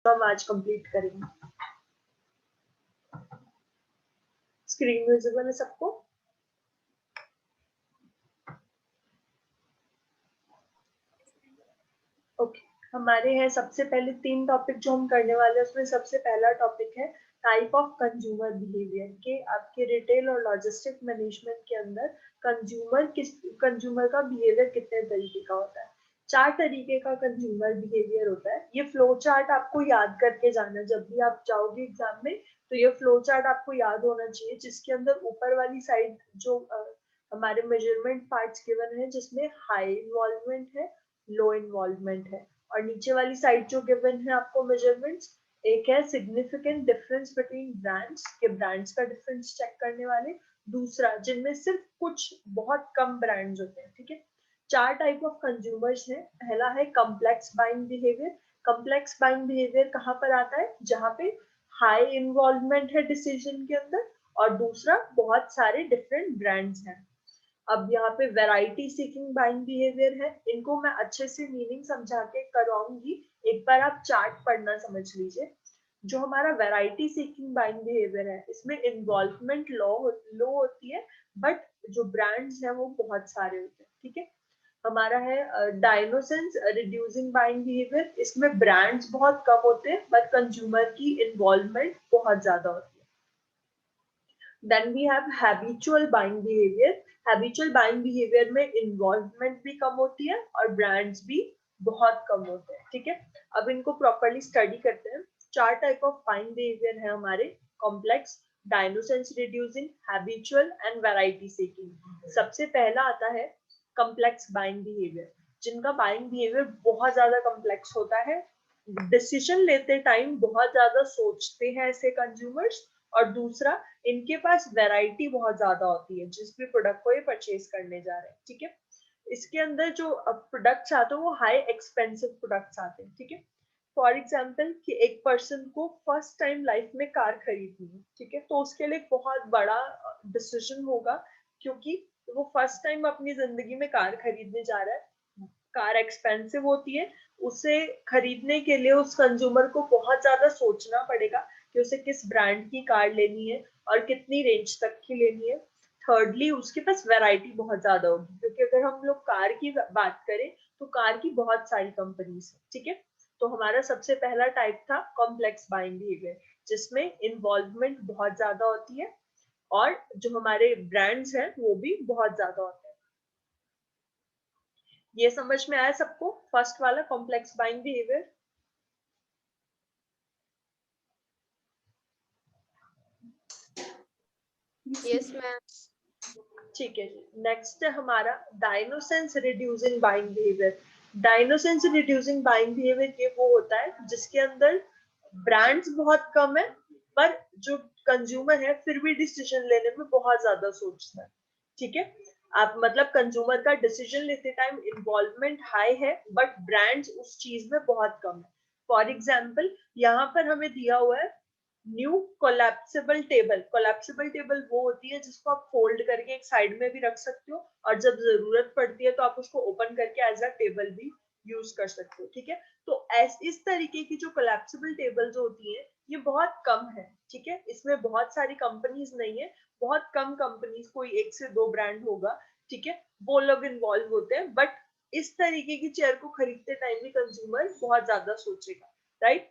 तो हम आज कंप्लीट करेंगे। स्क्रीन विजिबल है सबको? ओके, हमारे हैं सबसे पहले 3 टॉपिक जो हम करने वाले हैं, उसमें सबसे पहला टॉपिक है टाइप ऑफ कंज्यूमर बिहेवियर के आपके रिटेल और लॉजिस्टिक मैनेजमेंट के अंदर कंज्यूमर का बिहेवियर कितने तरीके का होता है। 4 तरीके का कंज्यूमर बिहेवियर होता है। ये फ्लो चार्ट आपको याद करके जाना, जब भी आप जाओगे एग्जाम में तो ये फ्लो चार्ट आपको याद होना चाहिए, जिसके अंदर ऊपर वाली साइड जो हमारे मेजरमेंट पार्ट्स गिवन है, जिसमें हाई इन्वॉल्वमेंट है, लो इन्वॉल्वमेंट है, और नीचे वाली साइड जो गिवन है आपको मेजरमेंट्स, एक है सिग्निफिकेंट डिफरेंस बिटवीन ब्रांड्स के ब्रांड्स का डिफरेंस चेक करने वाले, दूसरा जिनमें सिर्फ कुछ बहुत कम ब्रांड्स होते हैं। ठीक है, 4 टाइप ऑफ कंज्यूमर्स हैं। पहला है complex buying behaviour. Complex buying behaviour कहाँ पर आता है? जहाँ पे हाई इन्वॉल्वमेंट है डिसीजन के अंदर, और दूसरा बहुत सारे डिफरेंट ब्रांड्स हैं। अब यहाँ पे वैरायटी सीकिंग बाइंग बिहेवियर है, इनको मैं अच्छे से मीनिंग समझा के कराऊंगी, एक बार आप चार्ट पढ़ना समझ लीजिए। जो हमारा वैरायटी सीकिंग बाइंग बिहेवियर है, इसमें इन्वॉल्वमेंट लो होती है, बट जो ब्रांड्स हैं वो बहुत सारे होते हैं। ठीक है, हमारा है डायनोसेंस रिड्यूसिंग बाइंग बिहेवियर। इसमें ब्रांड्स बहुत कम होते हैं, बट कंज्यूमर की इन्वॉल्वमेंट बहुत ज्यादा होती है। Then we have habitual buying behavior. Habitual buying behavior में इन्वॉल्वमेंट भी कम होती है और ब्रांड्स भी बहुत कम होते हैं। ठीक है, अब इनको प्रॉपरली स्टडी करते हैं। 4 टाइप ऑफ बाइंग बिहेवियर है हमारे: complex, dissonance reducing, habitual and variety seeking. सबसे पहला आता है कॉम्प्लेक्स बाइंग बिहेवियर, जिनका बाइंग बिहेवियर बहुत ज्यादा कॉम्प्लेक्स होता है। डिसीजन लेते टाइम बहुत ज्यादा सोचते हैं ऐसे कंज्यूमर्स, और दूसरा इनके पास वैरायटी बहुत ज्यादा होती है जिस भी प्रोडक्ट को ये परचेज करने जा रहे हैं। ठीक है, इसके अंदर जो प्रोडक्ट्स आते हैं वो हाई एक्सपेंसिव प्रोडक्ट्स आते हैं। ठीक है, फॉर एग्जाम्पल कि एक पर्सन को फर्स्ट टाइम लाइफ में कार खरीदनी है, ठीक है, तो उसके लिए बहुत बड़ा डिसीजन होगा, क्योंकि वो फर्स्ट टाइम अपनी जिंदगी में कार खरीदने जा रहा है। कार एक्सपेंसिव होती है, उसे खरीदने के लिए उस कंज्यूमर को बहुत ज्यादा सोचना पड़ेगा कि उसे किस ब्रांड की कार लेनी है और कितनी रेंज तक की लेनी है। थर्डली, उसके पास वैरायटी बहुत ज्यादा होगी, क्योंकि अगर हम लोग कार की बात करें तो कार की बहुत सारी कंपनीज है। ठीक है, तो हमारा सबसे पहला टाइप था कॉम्प्लेक्स बाइंग बिहेवियर, जिसमें इन्वॉल्वमेंट बहुत ज्यादा होती है और जो हमारे ब्रांड्स हैं वो भी बहुत ज्यादा होते हैं। ये समझ में आया सबको, फर्स्ट वाला complex buying behaviour? Yes ma'am. ठीक है जी, नेक्स्ट है हमारा dissonance reducing buying behaviour. Dissonance reducing buying behaviour ये वो होता है जिसके अंदर ब्रांड्स बहुत कम है, पर जो कंज्यूमर है फिर भी डिसीजन लेने में बहुत ज्यादा सोचता है। ठीक है, आप मतलब कंज्यूमर का डिसीजन लेते टाइम इन्वॉल्वमेंट हाई है, बट ब्रांड्स उस चीज में बहुत कम है। फॉर एग्जाम्पल, यहाँ पर हमें दिया हुआ है new collapsible table. Collapsible table वो होती है जिसको आप फोल्ड करके एक साइड में भी रख सकते हो, और जब जरूरत पड़ती है तो आप उसको ओपन करके एज अ टेबल भी यूज कर सकते हो। ठीक है, तो इस तरीके की जो कोलैप्सिबल टेबल्स होती है ये बहुत कम है। ठीक है, इसमें बहुत सारी कंपनीज नहीं है, बहुत कम कंपनीज, कोई 1 से 2 ब्रांड होगा। ठीक है, वो लोग इन्वॉल्व होते हैं, बट इस तरीके की चेयर को खरीदते टाइम भी कंज्यूमर बहुत ज्यादा सोचेगा, राइट?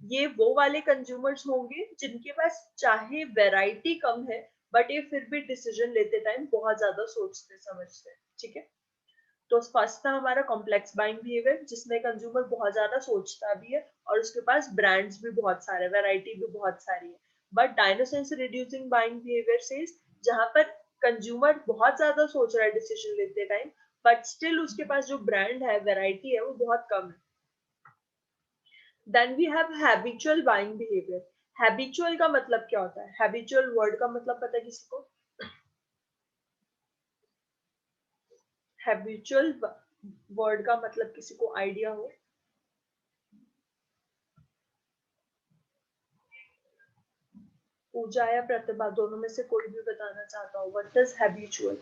ये वो वाले कंज्यूमर्स होंगे जिनके पास चाहे वैरायटी कम है, बट ये फिर भी डिसीजन लेते टाइम बहुत ज्यादा सोचते समझते हैं। ठीक है, तो फर्स्ट था हमारा कॉम्प्लेक्स बाइंग बिहेवियर, जिसमें कंज्यूमर बहुत ज्यादा सोचता भी है और उसके पास ब्रांड्स भी बहुत सारे, वैरायटी भी बहुत सारी है। बट डायनोसेंस रिड्यूसिंग बाइंग बिहेवियर से जहां पर कंज्यूमर बहुत ज्यादा सोच रहा है डिसीजन लेते टाइम, बट स्टिल उसके पास जो ब्रांड है, वैरायटी है, वो बहुत कम है। Then we have habitual buying behavior. Habitual का मतलब क्या होता है? Habitual word का मतलब पता है किसी को? Habitual word का मतलब किसी को आइडिया हो? पूजा या प्रतिभा, दोनों में से कोई भी बताना चाहता हो, what is habitual?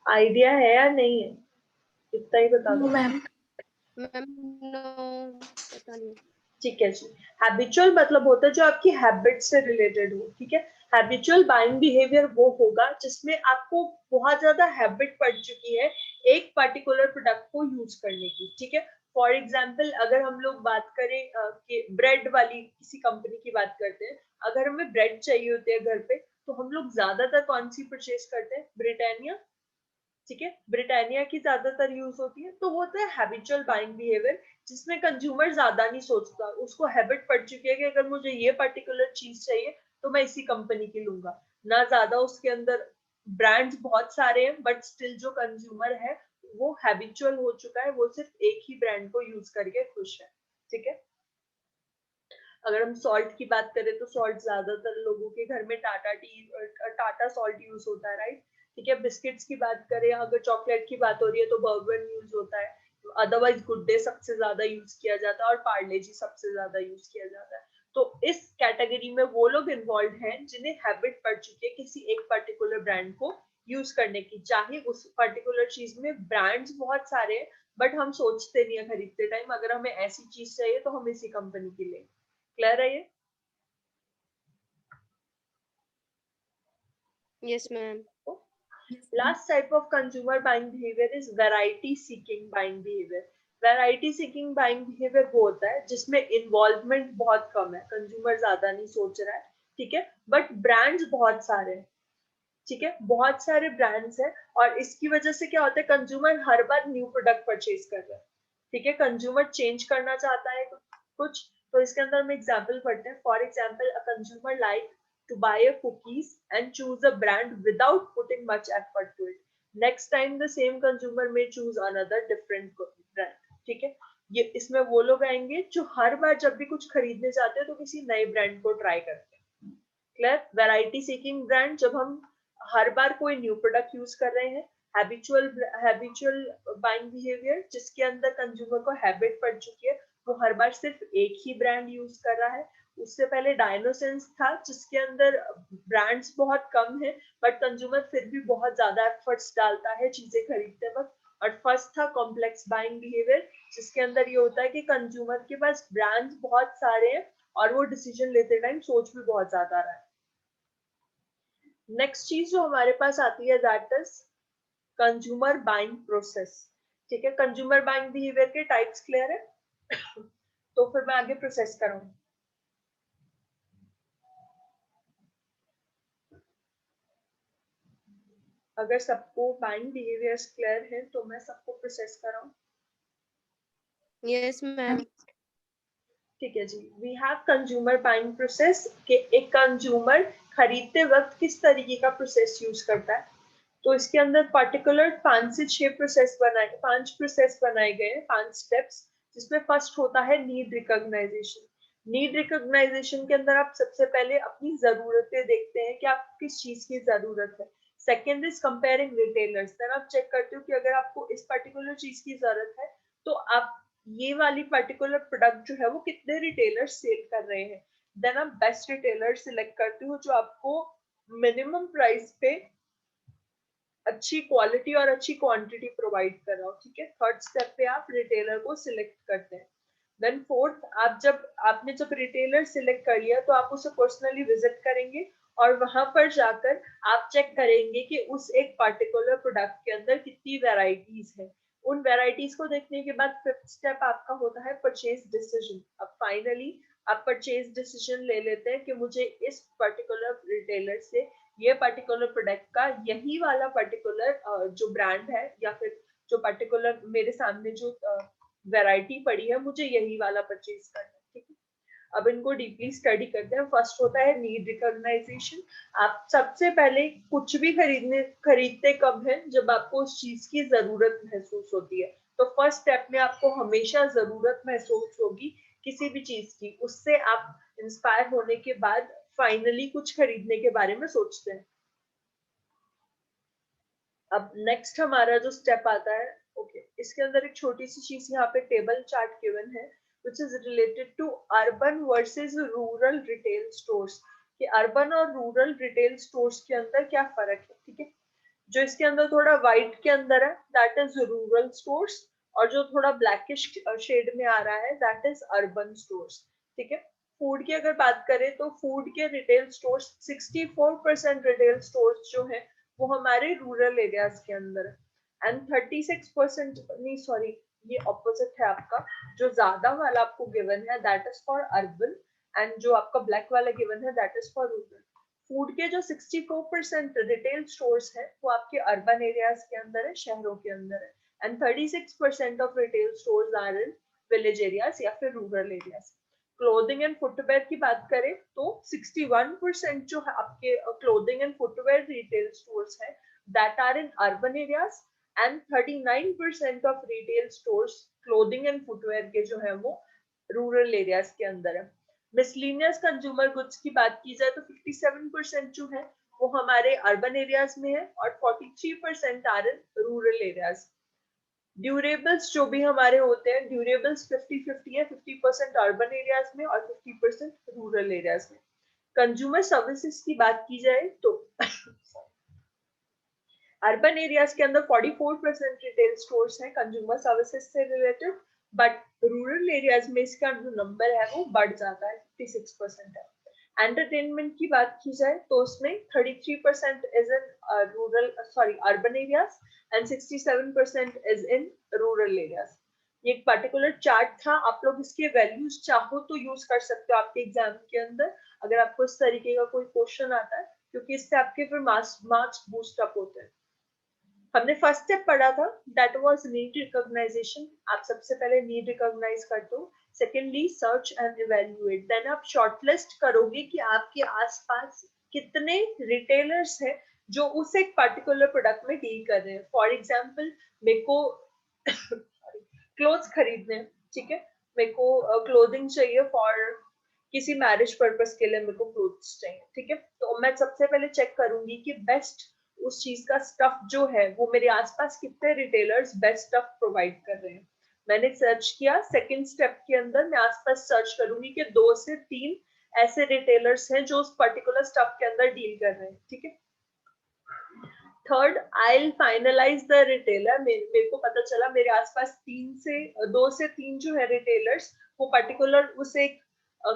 आइडिया है या नहीं है? इतना ही बता दो। मैम नो, पता नहीं। ठीक है जी। हैबिचुअल मतलब होता है जो आपकी हैबिट से रिलेटेड हो, ठीक है। हैबिचुअल बाइंग बिहेवियर वो होगा जिसमें आपको बहुत ज्यादा हैबिट पड़ चुकी है एक पर्टिकुलर प्रोडक्ट को यूज करने की, ठीक है। फॉर एग्जाम्पल अगर हम लोग बात करें कि ब्रेड वाली किसी कंपनी की बात करते हैं, अगर हमें ब्रेड चाहिए होती है घर पे, तो हम लोग ज्यादातर कौन सी परचेज करते हैं? ब्रिटानिया, ठीक है। ब्रिटानिया की ज्यादातर यूज होती है। तो वो होता है हैबिचुअल बाइंग बिहेवियर, जिसमें कंज्यूमर ज्यादा नहीं सोचता, उसको हैबिट पड़ चुकी है कि अगर मुझे ये पर्टिकुलर चीज चाहिए तो मैं इसी कंपनी की लूंगा। ना ज्यादा उसके अंदर ब्रांड्स बहुत सारे हैं, बट स्टिल जो कंज्यूमर है वो हैबिचुअल हो चुका है, वो सिर्फ एक ही ब्रांड को यूज करके खुश है, ठीक है। अगर हम सॉल्ट की बात करें तो सॉल्ट ज्यादातर लोगों के घर में टाटा सॉल्ट यूज होता है, राइट। ठीक है। बिस्किट्स की बात करें, अगर चॉकलेट की बात हो रही है तो बर्बन यूज होता है। अदरवाइज गुड डे सबसे ज्यादा यूज किया जाता है और पार्ले जी सबसे ज्यादा यूज किया जाता है। तो इस कैटेगरी में वो लोग इन्वॉल्व हैं जिन्हें हैबिट पड़ चुकी है किसी एक पर्टिकुलर ब्रांड को यूज करने की, चाहे उस पर्टिकुलर चीज में ब्रांड्स बहुत सारे हैं, बट हम सोचते नहीं है खरीदते टाइम अगर हमें ऐसी चीज चाहिए तो हम इसी कंपनी की लें। क्लियर है ये? Yes ma'am. Last type of consumer buying behavior is variety seeking buying behavior. Variety seeking buying behaviour वो होता है जिसमें इन्वॉल्वमेंट बहुत कम है, कंज्यूमर ज्यादा नहीं सोच रहा है, ठीक है, बट ब्रांड्स बहुत सारे हैं, ठीक है, बहुत सारे ब्रांड्स हैं। और इसकी वजह से क्या होता है, कंज्यूमर हर बार न्यू प्रोडक्ट परचेज कर रहा है, ठीक है, कंज्यूमर चेंज करना चाहता है कुछ। तो इसके अंदर हम एग्जाम्पल पढ़ते हैं। For example, a consumer like to buy a cookies and choose a brand without putting much effort to it. Next time the same consumer may choose another different brand, ठीक है। ये इसमें वो लोग आएंगे जो हर बार जब भी कुछ खरीदने जाते हैं तो किसी नए ब्रांड को ट्राई करते हैं। क्लियर? वैरायटी सीकिंग ब्रांड, जब हम हर बार कोई न्यू प्रोडक्ट यूज कर रहे हैं। हैबिचुअल बाइंग बिहेवियर, जिसके अंदर कंज्यूमर को हैबिट पड़ चुकी है, वो हर बार सिर्फ एक ही ब्रांड यूज कर रहा है। उससे पहले डायनोसेंस था जिसके अंदर ब्रांड्स बहुत कम है, बट कंज्यूमर फिर भी बहुत ज्यादा एफर्ट्स डालता है चीजें खरीदते वक्त। और फर्स्ट था कॉम्प्लेक्स बाइंग बिहेवियर, जिसके अंदर ये होता है कि कंज्यूमर के पास ब्रांड्स बहुत सारे हैं और वो डिसीजन लेते टाइम सोच भी बहुत ज्यादा रहा है। नेक्स्ट चीज जो हमारे पास आती है that is consumer buying process, ठीक है। कंज्यूमर बाइंग बिहेवियर के टाइप्स क्लियर है? तो फिर मैं आगे प्रोसेस करूंगी। अगर सबको बाइंग बिहेवियर्स क्लियर है तो मैं सबको प्रोसेस कराऊं। Yes ma'am. ठीक है जी। We have consumer buying process के एक कंज्यूमर खरीदते वक्त किस तरीके का प्रोसेस यूज करता है। तो इसके अंदर पर्टिकुलर 5 से 6 5 प्रोसेस बनाए गए हैं, 5 स्टेप्स, जिसमें फर्स्ट होता है नीड रिकॉग्नाइजेशन। नीड रिकॉग्नाइजेशन के अंदर आप सबसे पहले अपनी जरूरतें देखते हैं कि आपको किस चीज की जरूरत है। Second is comparing retailers, then आप चेक करते हो कि अगर आपको इस पर्टिकुलर चीज की जरूरत है तो आप ये वाली पर्टिकुलर प्रोडक्ट जो है वो कितने रिटेलर सेल कर रहे हैं। देन आप बेस्ट रिटेलर सिलेक्ट करते हो जो आपको मिनिमम प्राइस पे अच्छी क्वालिटी और अच्छी क्वांटिटी प्रोवाइड कर रहा हो, ठीक है। थर्ड स्टेप पे आप रिटेलर को सिलेक्ट करते हैं। देन फोर्थ, आपने जब रिटेलर सिलेक्ट कर लिया तो आप उसे पर्सनली विजिट करेंगे और वहां पर जाकर आप चेक करेंगे कि उस एक पर्टिकुलर प्रोडक्ट के अंदर कितनी वेराइटीज है। उन वेराइटीज को देखने के बाद फिफ्थ स्टेप आपका होता है परचेज डिसीजन। अब फाइनली आप परचेज डिसीजन ले लेते हैं कि मुझे इस पर्टिकुलर रिटेलर से ये पर्टिकुलर प्रोडक्ट का यही वाला पर्टिकुलर जो ब्रांड है या फिर जो पर्टिकुलर मेरे सामने जो वैरायटी पड़ी है, मुझे यही वाला परचेज करना है, ठीक है। अब इनको डीपली स्टडी करते हैं। फर्स्ट होता है नीड रिकॉग्नाइजेशन। आप सबसे पहले कुछ भी खरीदते कब है? जब आपको उस चीज की जरूरत महसूस होती है। तो फर्स्ट स्टेप में आपको हमेशा जरूरत महसूस होगी किसी भी चीज की, उससे आप इंस्पायर होने के बाद फाइनली कुछ खरीदने के बारे में सोचते हैं। अब नेक्स्ट हमारा जो स्टेप आता है, ओके, इसके अंदर एक छोटी सी चीज यहाँ पे टेबल चार्ट गिवन है which is related to urban versus rural retail stores, कि अर्बन और रूरल रिटेल स्टोर्स के अंदर क्या फर्क है, ठीक है। जो इसके अंदर थोड़ा व्हाइट के अंदर है दैट इज रूरल स्टोर्स, और जो थोड़ा ब्लैकिश शेड में आ रहा है दैट इज अर्बन स्टोर्स। ठीक है, फूड की अगर बात करें तो फूड के रिटेल स्टोर्स 64% रिटेल स्टोर्स जो है वो हमारे रूरल एरियाज के अंदर है, एंड 36% नहीं सॉरी ये ऑपोजिट है आपका, जो ज्यादा वाला आपको गिवन है that is for urban, and जो आपका ब्लैक वाला गिवन है that is for rural. Food के जो 64% रिटेल स्टोर्स है वो आपके अर्बन एरियाज के अंदर है, शहरों के अंदर है, and 36% of retail stores are in village areas या फिर rural areas. Clothing and footwear की बात करें तो 61% जो है आपके clothing and footwear retail stores है that are in urban areas, and 39% of retail stores clothing and footwear के जो है वो रूरल एरियाज के अंदर है। मिसलिनियस कंज्यूमर गुड्स की बात की जाए तो 57% जो है वो हमारे अर्बन एरियाज में है और 43% are in rural areas. Durables जो भी हमारे होते हैं, ड्यूरेबल्स 50-50 है, 50% अर्बन एरियाज में और 50% रूरल एरियाज में। कंज्यूमर सर्विसेज की बात की जाए तो अर्बन एरियाज के अंदर 44% रिटेल स्टोर्स हैं कंज्यूमर सर्विसेज से रिलेटेड, बट रूरल एरियाज में इसका जो नंबर है वो बढ़ जाता है, 56% है। एंटरटेनमेंट की बात की जाए तो उसमें 33% is in rural sorry urban areas and 67% is in rural areas. ये एक पर्टिकुलर चार्ट था, आप लोग इसके वैल्यूज चाहो तो यूज कर सकते हो आपके एग्जाम के अंदर अगर आपको इस तरीके का कोई क्वेश्चन आता है, क्योंकि इससे आपके फिर मार्क्स बूस्ट अप होते हैं। हमने फर्स्ट स्टेप पढ़ा था दैट वाज नीड रिकॉग्नाइजेशन, आप सबसे पहले नीड रिकॉग्नाइज करते हो, secondly search and evaluate, then आप शॉर्टलिस्ट करोगे कि आपके आसपास कितने रिटेलर्स हैं जो उस एक पर्टिकुलर प्रोडक्ट में डील कर रहे हैं। फॉर एग्जांपल मेरे को क्लोथ्स खरीदने हैं, ठीक है, मेरे को क्लोथिंग चाहिए फॉर किसी मैरिज पर्पस के लिए, मेरे को क्लोथ्स चाहिए, ठीक है, तो मैं सबसे पहले चेक करूंगी कि बेस्ट उस चीज का स्टफ जो है वो मेरे आसपास कितने रिटेलर्स बेस्ट स्टफ प्रोवाइड कर रहे हैं। मैंने सर्च किया, सेकंड स्टेप के अंदर मैं आसपास सर्च करूंगी कि 2 से 3 ऐसे रिटेलर्स हैं जो उस पर्टिकुलर स्टफ के अंदर डील कर रहे हैं, ठीक है। Third, I will finalise the retailer, मेरे को पता चला मेरे आसपास 2 से 3 जो है रिटेलर्स वो पर्टिकुलर उस एक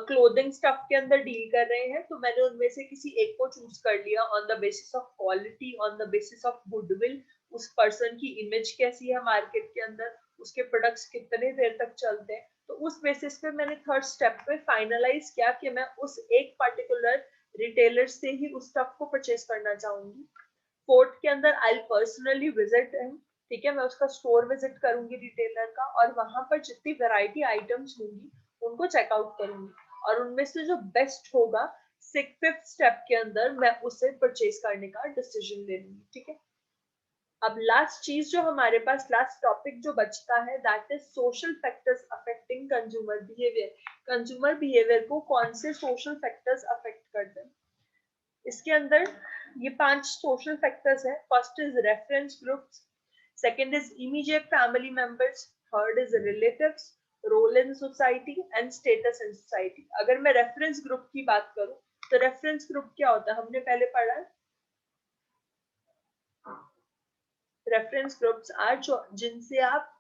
क्लोथिंग स्टफ के अंदर डील कर रहे हैं, तो मैंने उनमें से किसी एक को चूज कर लिया on the basis of quality, on the basis of goodwill, उस पर्सन की इमेज कैसी है मार्केट के अंदर, उसके प्रोडक्ट्स कितने देर तक चलते हैं, तो उस बेसिस पे मैंने थर्ड स्टेप पे फाइनलाइज किया कि मैं उस एक पर्टिकुलर रिटेलर से ही उस स्टफ को परचेज करना चाहूंगी। फोर्थ के अंदर आई पर्सनली विजिट हिम, ठीक है, मैं उसका स्टोर विजिट करूंगी रिटेलर का, और वहां पर जितनी वैरायटी आइटम्स होंगी उनको चेकआउट करूंगी, और उनमें से जो बेस्ट होगा फिफ्थ स्टेप के अंदर मैं उसे परचेज करने का डिसीजन ले लूंगी, ठीक है। अब लास्ट चीज जो हमारे पास लास्ट टॉपिक जो बचता है that is social factors affecting consumer behaviour. Consumer behaviour को कौन से सोशल फैक्टर्स अफेक्ट करते हैं, इसके अंदर ये 5 सोशल फैक्टर्स है। First is reference groups, second is immediate family members, third is relatives, role in society and status in society. अगर मैं रेफरेंस ग्रुप की बात करूं तो रेफरेंस ग्रुप क्या होता है, हमने पहले पढ़ा है, रेफरेंस ग्रुप्स आर जिनसे आप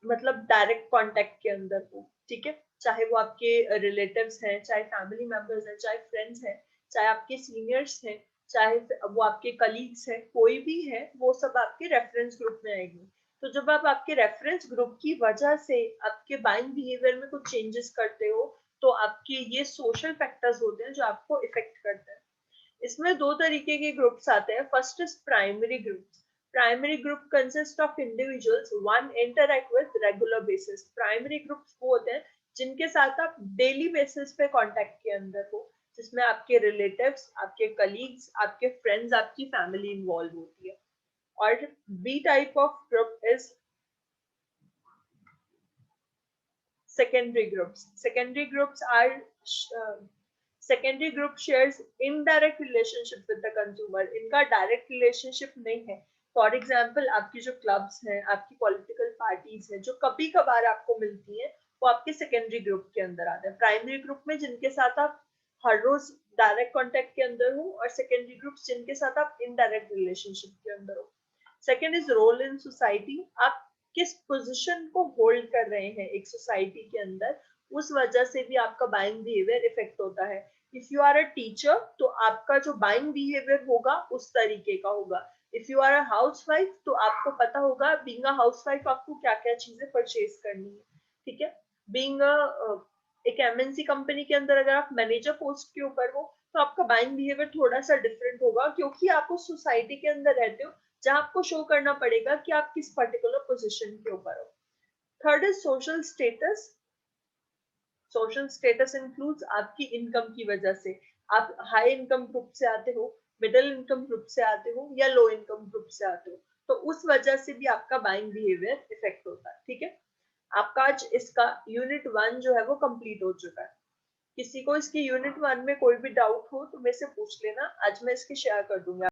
मतलब डायरेक्ट कांटेक्ट के अंदर हो, ठीक है, चाहे वो आपके रिलेटिव्स हैं, चाहे फैमिली मेंबर्स हैं, चाहे फ्रेंड्स हैं, चाहे आपके सीनियर्स हैं, चाहे वो आपके कलीग्स हैं, कोई भी है, वो सब आपके रेफरेंस ग्रुप में आएंगे। तो जब आप आपके रेफरेंस ग्रुप की वजह से आपके बाइंग बिहेवियर में कुछ चेंजेस करते हो तो आपके ये सोशल फैक्टर्स होते हैं जो आपको इफेक्ट करते हैं। इसमें 2 तरीके के ग्रुप्स आते हैं। First is primary groups. Primary group consist of individuals one interact with regular basis. Primary groups वो होते हैं जिनके साथ आप डेली बेसिस पे कांटेक्ट के अंदर हो, जिसमें आपके रिलेटिव्स, आपके कलीग्स, आपके फ्रेंड्स, आपकी फैमिली इन्वॉल्व होती है। और B type of group is secondary groups. Secondary group shares indirect relationship with the consumer. इनका डायरेक्ट रिलेशनशिप नहीं है। फॉर एग्जाम्पल आपकी जो क्लब्स हैं, आपकी पॉलिटिकल पार्टीज हैं, जो कभी कभार आपको मिलती हैं, वो आपके सेकेंडरी ग्रुप के अंदर आते हैं। प्राइमरी ग्रुप में जिनके साथ आप हर रोज डायरेक्ट कांटेक्ट के अंदर हो, और सेकेंडरी ग्रुप्स जिनके साथ आप इनडायरेक्ट रिलेशनशिप के अंदर हो। Second is role in society, आप किस पोजीशन को होल्ड कर रहे हैं एक सोसाइटी के अंदर, उस वजह से भी आपका बाइंग बिहेवियर इफेक्ट होता है। If you are a teacher तो आपका जो बाइंग बिहेवियर होगा उस तरीके का होगा। If you are a housewife तो आपको पता होगा बीइंग अ हाउसवाइफ आपको क्या क्या चीजें परचेज करनी है, ठीक है। बीइंग एक एमएनसी कंपनी के अंदर अगर आप मैनेजर पोस्ट के ऊपर हो तो आपका बाइंग बिहेवियर थोड़ा सा डिफरेंट होगा, क्योंकि आप उस सोसाइटी के अंदर रहते हो जहां आपको शो करना पड़ेगा कि आप किस पर्टिकुलर पोजीशन के ऊपर हो। Third is social status. Social status includes आपकी इनकम की वजह से, आप हाई इनकम ग्रुप से आते हो, मिडिल इनकम ग्रुप से आते हो या लो इनकम ग्रुप से आते हो, तो उस वजह से भी आपका बाइंग बिहेवियर इफेक्ट होता है, ठीक है। आपका आज इसका यूनिट 1 जो है वो कंप्लीट हो चुका है। किसी को इसकी यूनिट 1 में कोई भी डाउट हो तो मेरे से पूछ लेना, आज मैं इसके शेयर कर दूंगा।